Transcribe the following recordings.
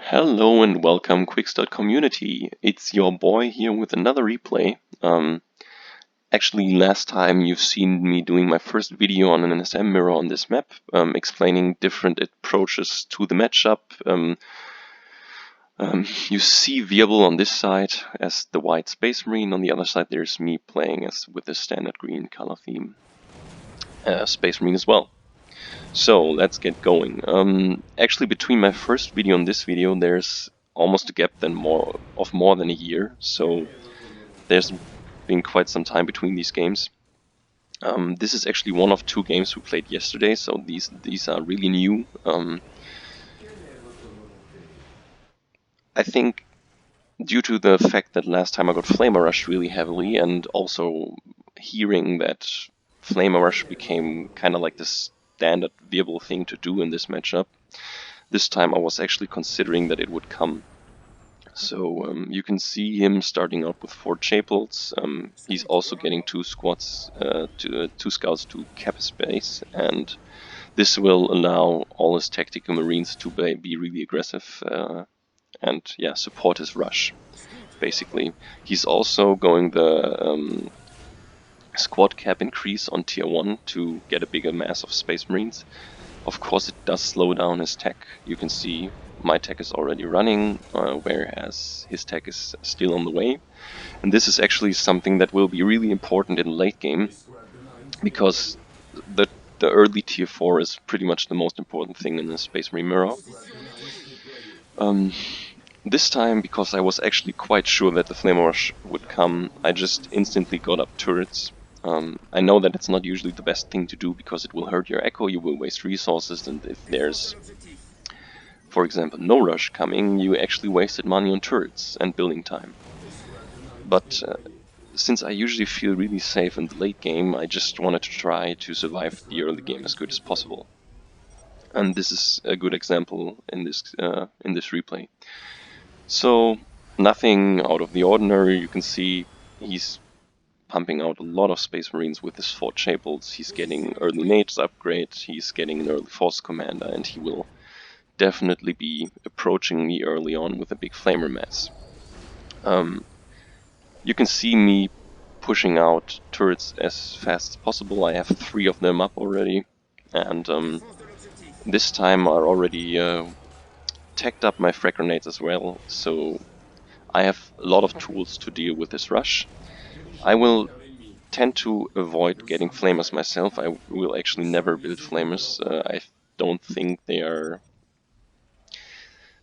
Hello and welcome, Quickstart community. It's your boy here with another replay. Actually, last time you've seen me doing my first video on an NSM mirror on this map, explaining different approaches to the matchup. You see Wirbel on this side as the white Space Marine. On the other side, there's me playing as with the standard green color theme, Space Marine as well. So let's get going. Actually, between my first video and this video, there's almost a gap more than a year. So there's been quite some time between these games. This is actually one of two games we played yesterday, so these are really new. I think due to the fact that last time I got Flamer Rush really heavily, and also hearing that Flamer Rush became kind of like the standard Wirbel thing to do in this matchup, this time I was actually considering that it would come. So you can see him starting out with 4 chapels. He's also getting 2 squads, 2 scouts to cap his base, and this will allow all his tactical marines to be really aggressive and yeah, support his rush. Basically, he's also going the squad cap increase on tier 1 to get a bigger mass of space marines. Of course, it does slow down his tech. You can see my tech is already running, whereas his tech is still on the way. And this is actually something that will be really important in the late game, because the early tier 4 is pretty much the most important thing in the Space Marine mirror. This time, because I was actually quite sure that the Flame Rush would come, I just instantly got up turrets. I know that it's not usually the best thing to do because it will hurt your echo, you will waste resources, and if there's, for example, no rush coming, you actually wasted money on turrets and building time. But since I usually feel really safe in the late game, I just wanted to try to survive the early game as good as possible. And this is a good example in this replay. So nothing out of the ordinary. You can see he's pumping out a lot of Space Marines with his 4 chapels. He's getting early nades upgrade, he's getting an early force commander, and he will definitely be approaching me early on with a big flamer mass. You can see me pushing out turrets as fast as possible. I have 3 of them up already, and this time I already tacked up my frag grenades as well, so I have a lot of tools to deal with this rush. I will tend to avoid getting flamers myself. I will actually never build flamers. I don't think they're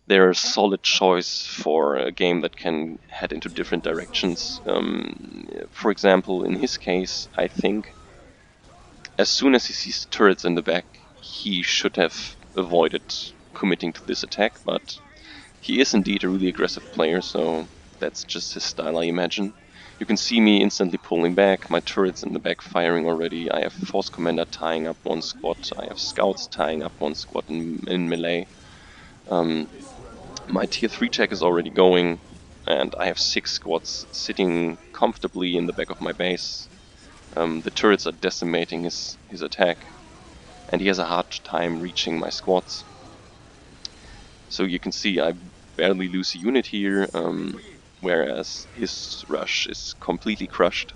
a solid choice for a game that can head into different directions. For example, in his case, I think as soon as he sees the turrets in the back, he should have avoided committing to this attack, but he is indeed a really aggressive player, so that's just his style, I imagine. You can see me instantly pulling back, my turrets in the back firing already. I have Force Commander tying up 1 squad, I have Scouts tying up 1 squad in melee. My tier 3 tech is already going, and I have 6 squads sitting comfortably in the back of my base. The turrets are decimating his attack, and he has a hard time reaching my squads. So you can see I barely lose a unit here, whereas his rush is completely crushed.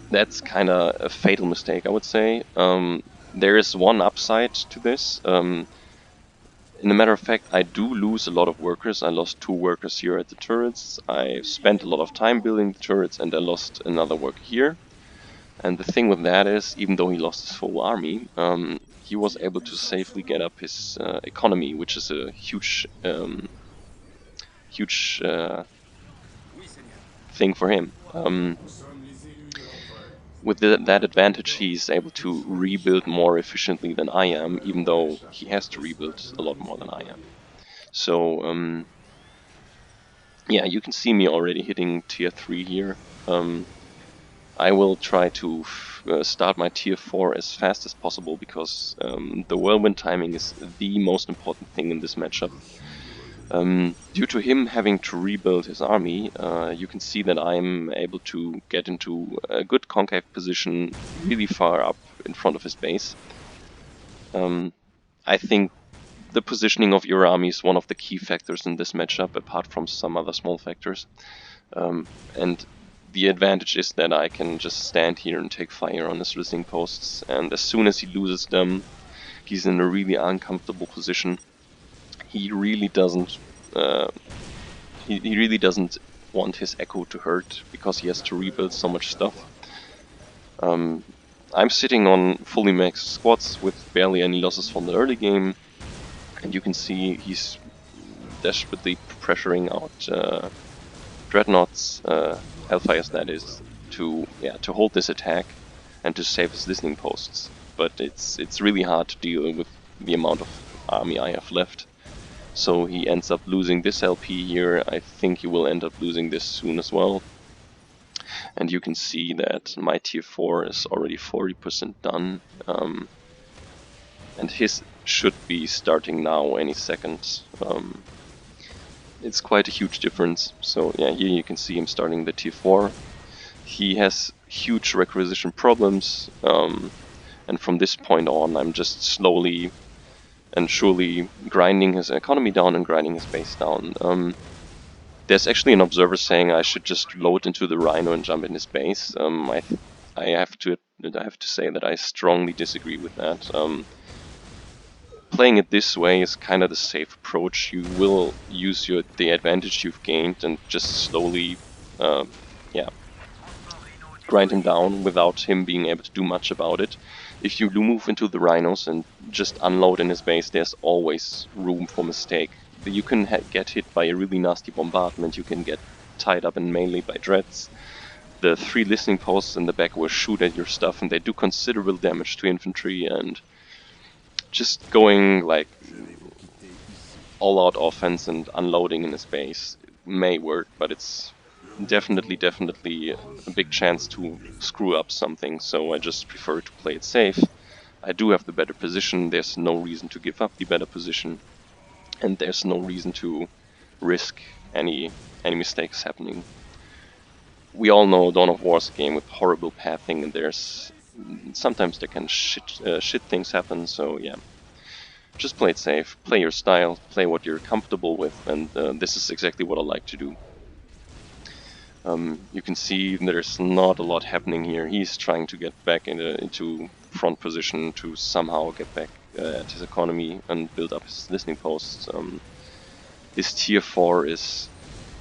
That's kind of a fatal mistake, I would say. There is one upside to this. In a matter of fact, I do lose a lot of workers. I lost 2 workers here at the turrets. I spent a lot of time building the turrets, and I lost another worker here. And the thing with that is, even though he lost his full army, he was able to safely get up his economy, which is a huge thing for him. With that advantage, he's able to rebuild more efficiently than I am, even though he has to rebuild a lot more than I am. So, yeah, you can see me already hitting tier 3 here. I will try to start my tier 4 as fast as possible, because the whirlwind timing is the most important thing in this matchup. Due to him having to rebuild his army, you can see that I'm able to get into a good concave position really far up in front of his base. I think the positioning of your army is one of the key factors in this matchup, apart from some other small factors. And the advantage is that I can just stand here and take fire on his listening posts, and as soon as he loses them, he's in a really uncomfortable position. He really doesn't he really doesn't want his echo to hurt, because he has to rebuild so much stuff. I'm sitting on fully maxed squads with barely any losses from the early game, and you can see he's desperately pressuring out dreadnoughts, Hellfires that is, to hold this attack and to save his listening posts. But it's really hard to deal with the amount of army I have left. So he ends up losing this LP here. I think he will end up losing this soon as well. And you can see that my tier 4 is already 40% done. And his should be starting now any second. It's quite a huge difference. So yeah, here you can see him starting the tier 4. He has huge requisition problems. And from this point on, I'm just slowly and surely grinding his economy down and grinding his base down. There's actually an observer saying I should just load into the Rhino and jump in his base. I have to say that I strongly disagree with that. Playing it this way is kind of the safe approach. You will use the advantage you've gained and just slowly, grind him down without him being able to do much about it. If you move into the Rhinos and just unload in his base, there's always room for mistake. You can get hit by a really nasty bombardment, you can get tied up in melee by dreads. The 3 listening posts in the back will shoot at your stuff, and they do considerable damage to infantry, and just going like all-out offense and unloading in his base may work, but it's definitely a big chance to screw up something, so I just prefer to play it safe. I do have the better position, there's no reason to give up the better position, and there's no reason to risk any mistakes happening. We all know Dawn of War is a game with horrible pathing, and sometimes there can shit things happen, so yeah. Just play it safe, play your style, play what you're comfortable with, and this is exactly what I like to do. You can see there's not a lot happening here. He's trying to get back into front position to somehow get back at his economy and build up his listening posts. His tier 4 is,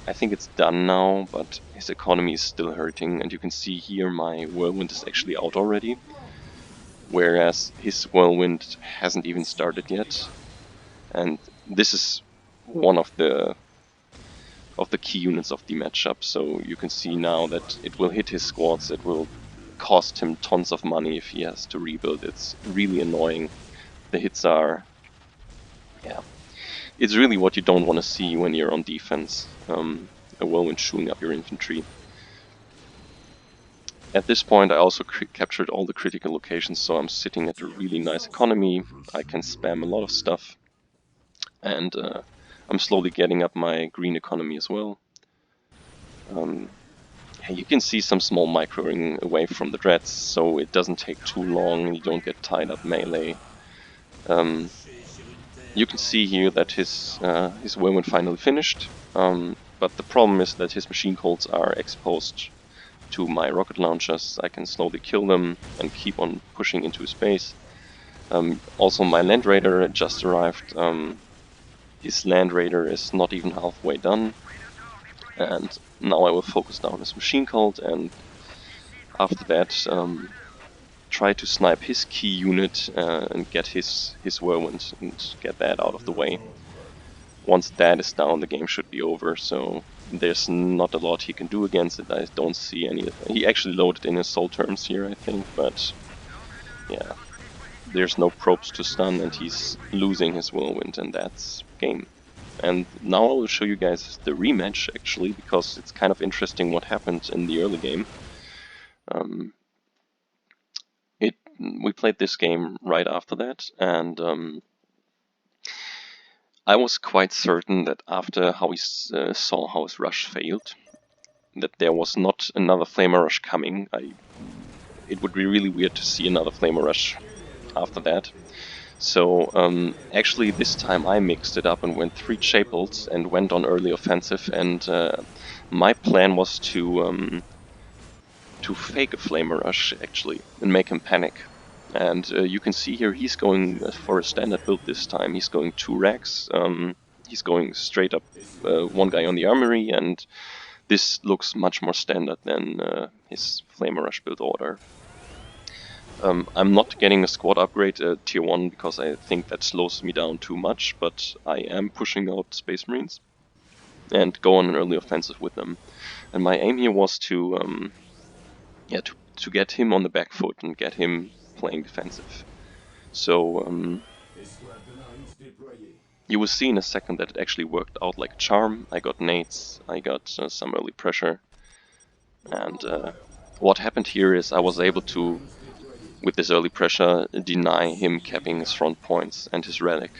I think it's done now, but his economy is still hurting, and you can see here my whirlwind is actually out already, whereas his whirlwind hasn't even started yet. And this is one of the key units of the matchup, so you can see now that it will hit his squads, it will cost him tons of money if he has to rebuild. It's really annoying. The hits are... yeah. It's really what you don't want to see when you're on defense, a whirlwind shooting up your infantry. At this point I also captured all the critical locations, so I'm sitting at a really nice economy, I can spam a lot of stuff, and I'm slowly getting up my green economy as well. You can see some small microing away from the dreads, so it doesn't take too long and you don't get tied up melee. You can see here that his whirlwind finally finished, but the problem is that his machine colts are exposed to my rocket launchers. I can slowly kill them and keep on pushing into his base. Also my Land Raider just arrived. His Land Raider is not even halfway done, and now I will focus down his machine cult, and after that try to snipe his key unit and get his whirlwind and get that out of the way. Once that is down, the game should be over, so there's not a lot he can do against it. I don't see any... He actually loaded in his soul terms here, I think, but yeah, there's no probes to stun and he's losing his whirlwind, and that's game. And now I will show you guys the rematch, actually, because it's kind of interesting what happened in the early game. We played this game right after that, and I was quite certain that after how we saw how his rush failed, that there was not another Flamer Rush coming. It would be really weird to see another Flamer Rush after that. So actually this time I mixed it up and went 3 Chapels and went on early offensive, and my plan was to fake a Flamer Rush actually and make him panic. And you can see here he's going for a standard build this time. He's going 2 racks, he's going straight up 1 guy on the armory, and this looks much more standard than his Flamer Rush build order. I'm not getting a squad upgrade tier 1 because I think that slows me down too much, but I am pushing out Space Marines and go on an early offensive with them. And my aim here was to get him on the back foot and get him playing defensive. So you will see in a second that it actually worked out like a charm. I got nades, I got some early pressure, and what happened here is I was able to, with this early pressure, deny him capping his front points and his relic.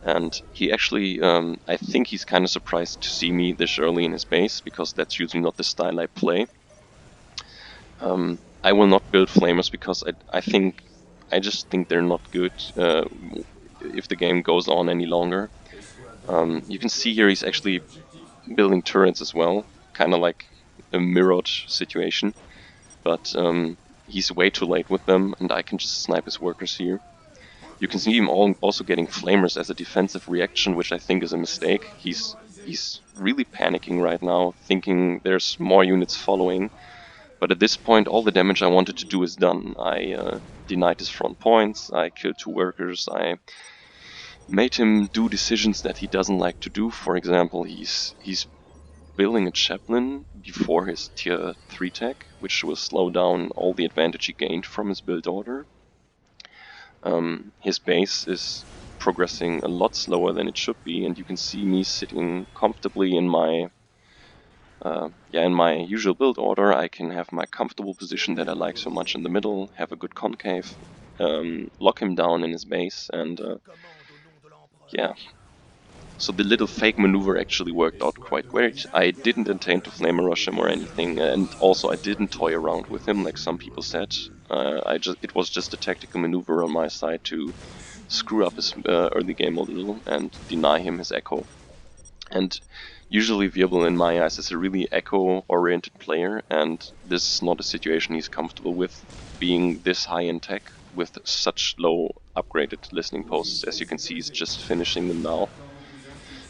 And he actually, I think he's kind of surprised to see me this early in his base, because that's usually not the style I play. I will not build flamers because I just think they're not good if the game goes on any longer. You can see here he's actually building turrets as well, kind of like a mirrored situation, but he's way too late with them, and I can just snipe his workers here. You can see him also getting flamers as a defensive reaction, which I think is a mistake. He's really panicking right now, thinking there's more units following. But at this point, all the damage I wanted to do is done. I denied his front points, I killed 2 workers, I made him do decisions that he doesn't like to do. For example, he's building a chaplain before his tier 3 tech, which will slow down all the advantage he gained from his build order. His base is progressing a lot slower than it should be, and you can see me sitting comfortably in my usual build order. I can have my comfortable position that I like so much in the middle, have a good concave, lock him down in his base, and yeah. So the little fake maneuver actually worked out quite great. I didn't intend to Flamer Rush him or anything, and also I didn't toy around with him like some people said. It was just a tactical maneuver on my side to screw up his early game a little and deny him his echo. And usually Wirbel, in my eyes, is a really echo-oriented player, and this is not a situation he's comfortable with, being this high in tech with such low upgraded listening posts. As you can see, he's just finishing them now.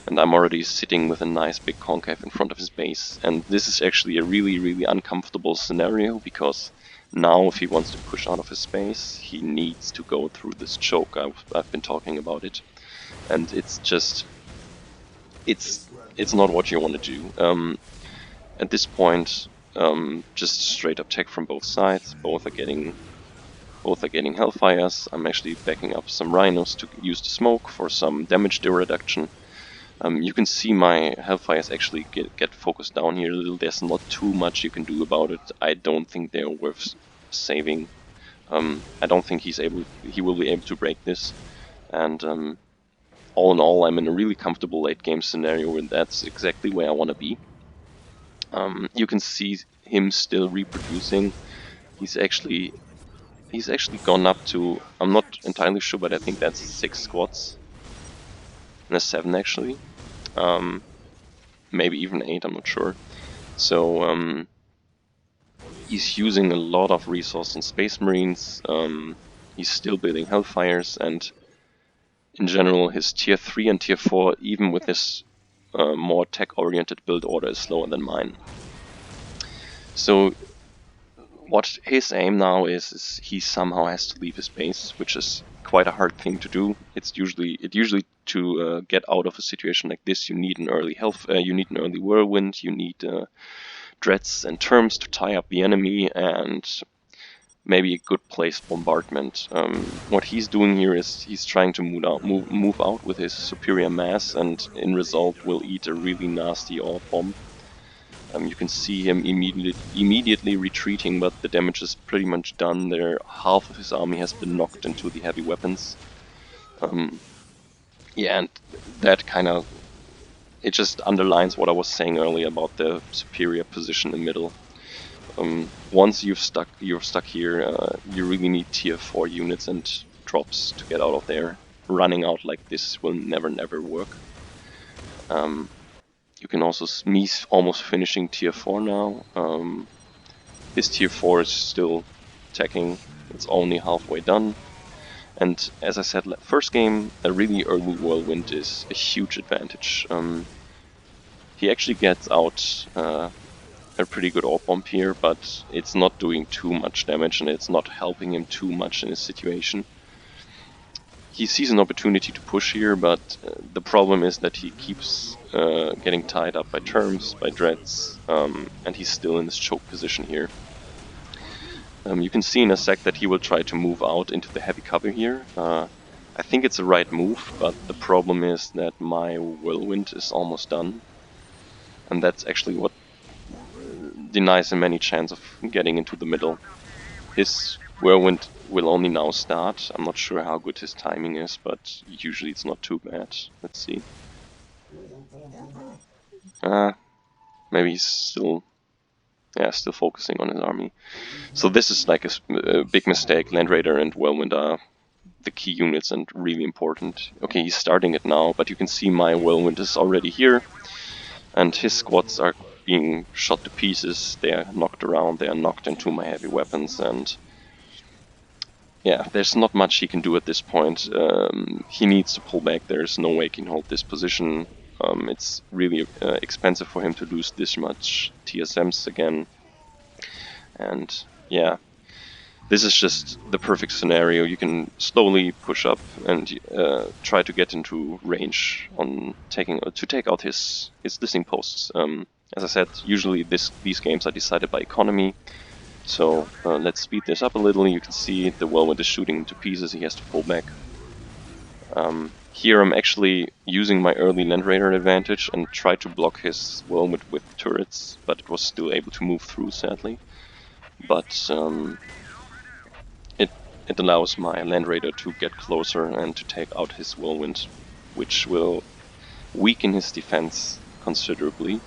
And I'm already sitting with a nice big concave in front of his base. And this is actually a really, really uncomfortable scenario, because now if he wants to push out of his space, he needs to go through this choke. I've been talking about it. And it's just... It's not what you want to do. At this point, just straight up tech from both sides. Both are getting Hellfires. I'm actually backing up some Rhinos to use the smoke for some damage reduction. You can see my Hellfires actually get focused down here a little. There's not too much you can do about it. I don't think they're worth saving. I don't think he will be able to break this. And all in all, I'm in a really comfortable late game scenario, and that's exactly where I want to be. You can see him still reproducing. He's actually gone up to, I'm not entirely sure, but I think that's 6 squads. And a 7 actually. Maybe even 8, I'm not sure. So he's using a lot of resource on Space Marines. He's still building Hellfires, and in general his tier 3 and tier 4, even with this more tech-oriented build order, is slower than mine. So what his aim now is he somehow has to leave his base, which is quite a hard thing to do. It usually to get out of a situation like this, you need an early you need an early whirlwind, you need dreads and terms to tie up the enemy, and maybe a good placed bombardment. What he's doing here is he's trying to move out with his superior mass, and in result will eat a really nasty orb bomb. You can see him immediately retreating, but the damage is pretty much done. Half of his army has been knocked into the heavy weapons. Yeah, and that it just underlines what I was saying earlier about the superior position in middle. Once you're stuck here, you really need tier 4 units and drops to get out of there. Running out like this will never work. You can also me almost finishing tier 4 now. His tier 4 is still attacking. It's only halfway done. And as I said, first game, a really early whirlwind is a huge advantage. He actually gets out a pretty good orb bomb here, but it's not doing too much damage and it's not helping him too much in his situation. He sees an opportunity to push here, but the problem is that he keeps getting tied up by terms, by dreads, and he's still in this choke position here. You can see in a sec that he will try to move out into the heavy cover here. I think it's the right move, but the problem is that my whirlwind is almost done. And that's actually what denies him any chance of getting into the middle. His whirlwind will only now start. I'm not sure how good his timing is, but usually it's not too bad. Let's see. Maybe he's still focusing on his army. So this is like a big mistake. Land Raider and Whirlwind are the key units and really important. Okay, he's starting it now, but you can see my Whirlwind is already here. And his squads are being shot to pieces. They are knocked around, they are knocked into my heavy weapons, and yeah, there's not much he can do at this point. He needs to pull back. There's no way he can hold this position. It's really expensive for him to lose this much TSMs again. And yeah, this is just the perfect scenario. You can slowly push up and try to get into range on to take out his listening posts. As I said, usually these games are decided by economy. So let's speed this up a little. You can see the whirlwind is shooting him to pieces. He has to pull back. Here I'm actually using my early Land Raider advantage and try to block his whirlwind with turrets, but it was still able to move through, sadly. But it allows my Land Raider to get closer and to take out his whirlwind, which will weaken his defense considerably.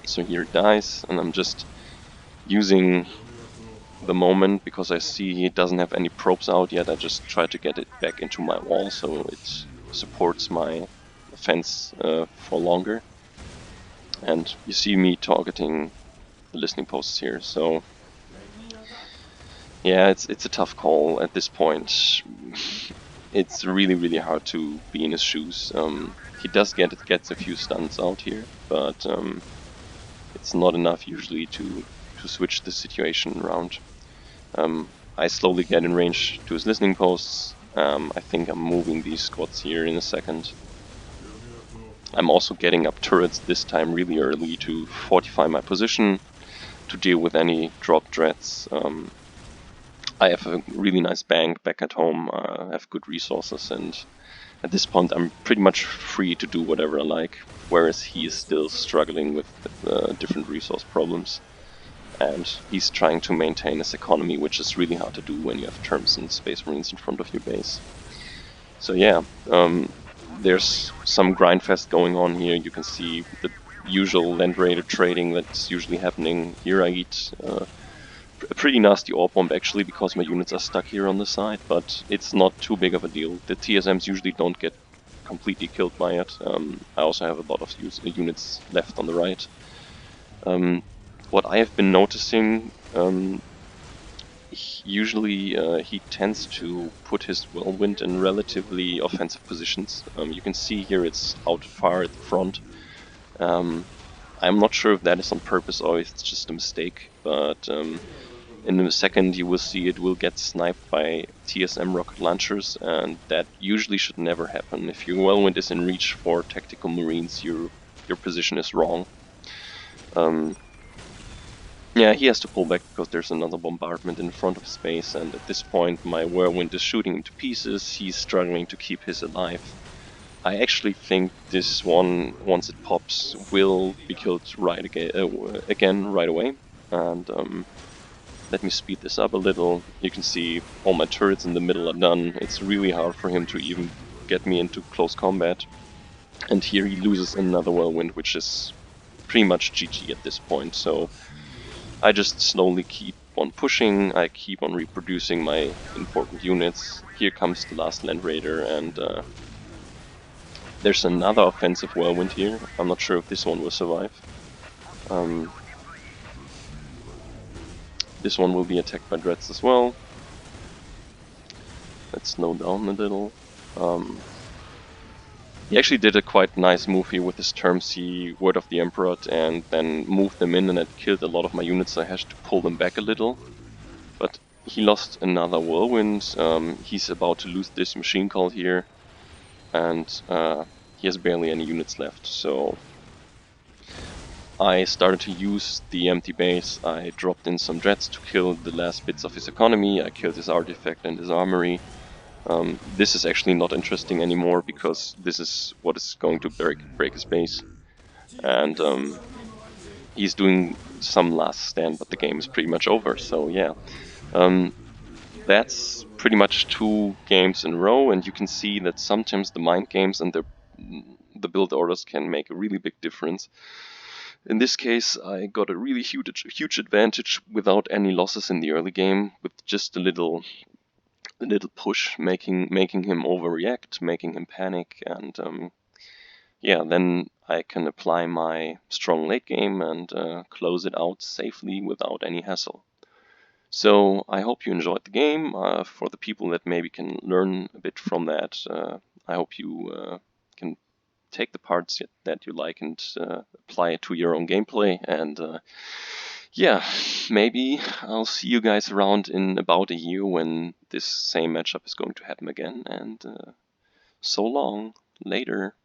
So here it dies, and I'm just using the moment because I see he doesn't have any probes out yet. I just try to get it back into my wall so it supports my defense for longer. And you see me targeting the listening posts here, so yeah, it's a tough call at this point. It's really hard to be in his shoes. He does gets a few stuns out here, but it's not enough usually to switch the situation around. I slowly get in range to his listening posts. I think I'm moving these squads here in a second. I'm also getting up turrets this time really early to fortify my position, to deal with any drop dreads. I have a really nice bank back at home, I have good resources, and at this point I'm pretty much free to do whatever I like, whereas he is still struggling with different resource problems. And he's trying to maintain his economy, which is really hard to do when you have terms and Space Marines in front of your base. So yeah, there's some grindfest going on here. You can see the usual Land Raider trading that's usually happening. Here I eat a pretty nasty orb bomb actually, because my units are stuck here on the side, but it's not too big of a deal. The TSMs usually don't get completely killed by it. I also have a lot of units left on the right. What I have been noticing, usually he tends to put his whirlwind in relatively offensive positions. You can see here it's out far at the front. I'm not sure if that is on purpose or if it's just a mistake, but in a second you will see it will get sniped by TSM rocket launchers, and that usually should never happen. If your whirlwind is in reach for tactical marines, your position is wrong. Yeah, he has to pull back because there's another bombardment in front of his base, and at this point my whirlwind is shooting him to pieces. He's struggling to keep his alive. I actually think this one, once it pops, will be killed right again right away. And let me speed this up a little. You can see all my turrets in the middle are done. It's really hard for him to even get me into close combat. And here he loses another whirlwind, which is pretty much GG at this point. So I just slowly keep on pushing, I keep on reproducing my important units. Here comes the last Land Raider, and there's another offensive whirlwind here. I'm not sure if this one will survive. This one will be attacked by dreads as well. Let's slow down a little. He actually did a quite nice move here with his terms. He Word of the Emperor and then moved them in, and it killed a lot of my units. So I had to pull them back a little. But he lost another whirlwind. He's about to lose this machine call here, and he has barely any units left. So I started to use the empty base. I dropped in some dreads to kill the last bits of his economy. I killed his artifact and his armory. This is actually not interesting anymore because this is what is going to break his base. And he's doing some last stand, but the game is pretty much over. So yeah, that's pretty much 2 games in a row, and you can see that sometimes the mind games and the build orders can make a really big difference. In this case, I got a really huge advantage without any losses in the early game, with just a little push, making him overreact, making him panic, and yeah, then I can apply my strong late game and close it out safely without any hassle. So I hope you enjoyed the game. For the people that maybe can learn a bit from that, I hope you can take the parts that you like and apply it to your own gameplay. And yeah, maybe I'll see you guys around in about a year when this same matchup is going to happen again. And so long, later.